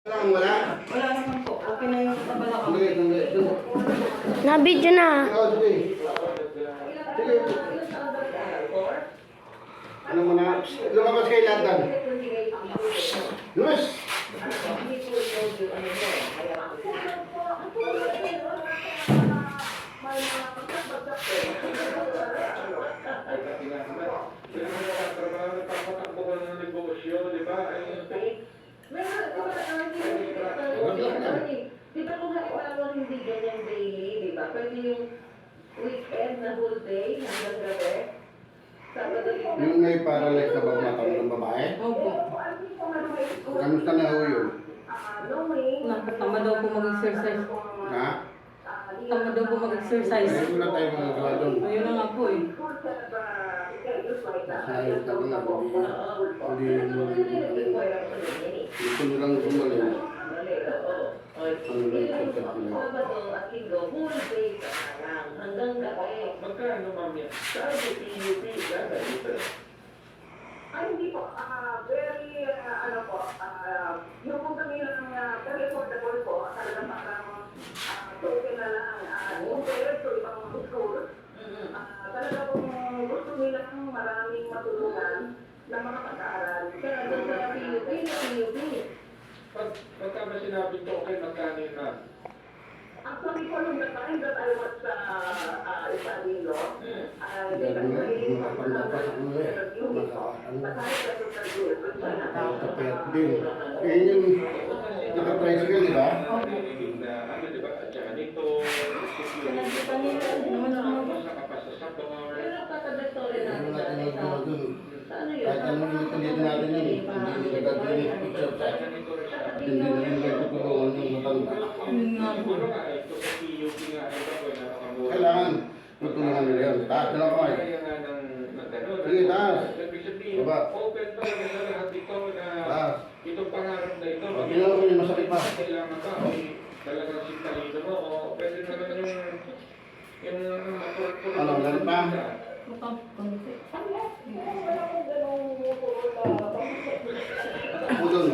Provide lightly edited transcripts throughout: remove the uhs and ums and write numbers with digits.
Wala. Wala naman po. Okay na yung tabala ko. Na-video na. Sige. Sige. Ano mo na? Lumabas kayo lahat dan. Lumas! Di ba kung halimbawa hindi ganyan daily, di ba? Pwede yung weekend na whole day hanggang gabi. Sabado yung... Yung may paralyzed na bagmatang ng babae. Opo. Kamusta na ho yun? Tama daw po mag-exercise. Ha? Tama daw po mag-exercise. Ayun na tayo magagawa doon. Ayun na nga po eh. Sayang ka na. Gusto nyo lang gumaling. Ano lang yung pagkat nila. Sabado at Linggo, whole day ka lang hanggang gabi. Magkano, ma'am, yan? Saan yung PUP? Dito. Ay, hindi po. Very, ano po, yung kung kami lang very affordable po, talagang parang token na lang, compared to ibang school. Talaga kung gusto nilang maraming matulungan na mga pag-aaral. Kaya doon sa PUP, Pagka ba sinabi to, okay, magkano yun, ma'am? Actually po, nung time that I was studying law, Nakapayat din. Eh yung nakatricycle, di ba? Ano, di ba? At saka dito, Pinagkita nila. Hindi naman naman. basta kapasa sa bar. pero tatadagtore Ano natin natin nagawa dun? ano yun? Kahit anong ulitin natin yun, hindi nila gagawin yung picture sa hindi na nila tutulungan yung matanda. Yun nga po. Siguro nga, ito sa PUP nga, ito po, napakamura. Kailangan tutulungan nila yun. Taas na lang kayo. Kaya nga ng nagano. Sige, taas. Ibig sabihin, Baba. open to sa lahat ito na Taas. itong pangarap na ito. Pag ginawa ko yung masakit pa. Kailangan ka, o talagang sintalino mo, o pwede naman yung Ano, ganun pa? Konti. Ako dun.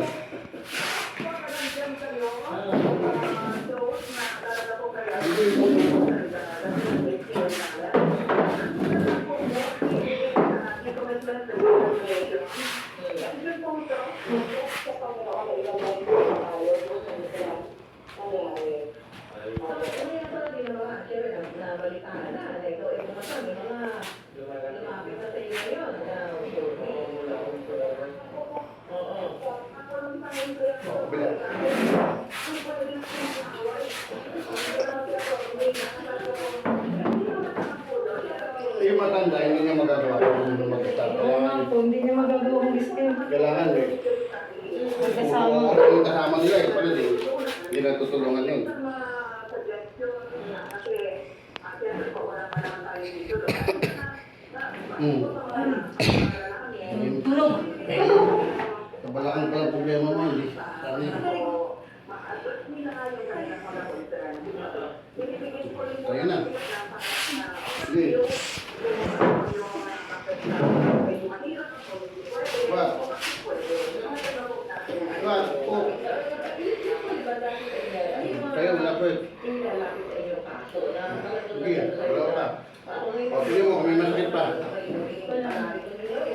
Yung matanda, hindi niya magagawa yung mag-start. Oo nga po. Hindi niya magagawa ang skill. Kailangan eh. Kasama. Yung kasama nila eh, pala din. Hindi na tutulungan yun. Tulog. Kabalakang pala problema mo, hindi. Sabi. Kaya na. Sige. What? What? Oh. Kaya wala po eh. Sige, wala pa. O, tingnan mo kung may masakit pa.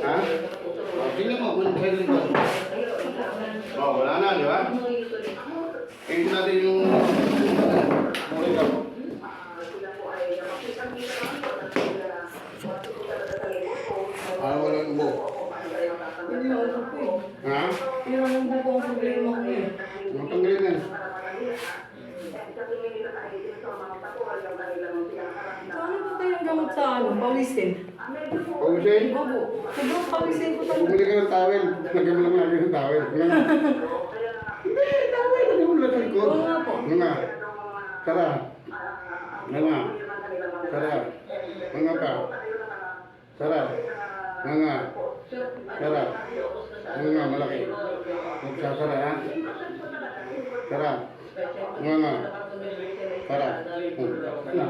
Ha? O, tingnan mo kung may masakit pa. O, wala na, di ba? Tingnan natin yung... Ano wala yung ubo? Yun yung ano po eh. Ha? Yun ang buko ang problema ko eh. Ang tanggalin yan. Paano ba kayong gamot sa ano? Pawisin? Pawisin? Opo. Sobrang pawisin ko talaga. Bumili ka ng towel. Lagyan mo lang natin ng towel. Hindi, towel. Lagyan mo lang ko. Oo nga po. Nga. Tara. Nga. Tara. Nga pa. Tara. Nga. Tara. Nga, malaki. Magsasara ha. Tara. Nga. Tara. Ano?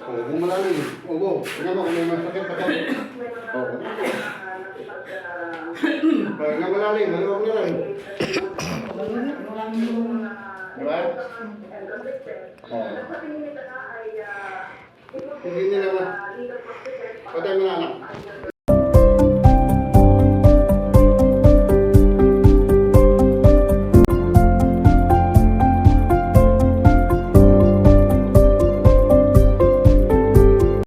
Kung malalim. Obo. Tingnan mo kung may masakit pa tayo. Oo. Pag nga malalim, maluwag na lang. Marami naman. Diba? Oo. Hindi nila ma... Patay mo na anak.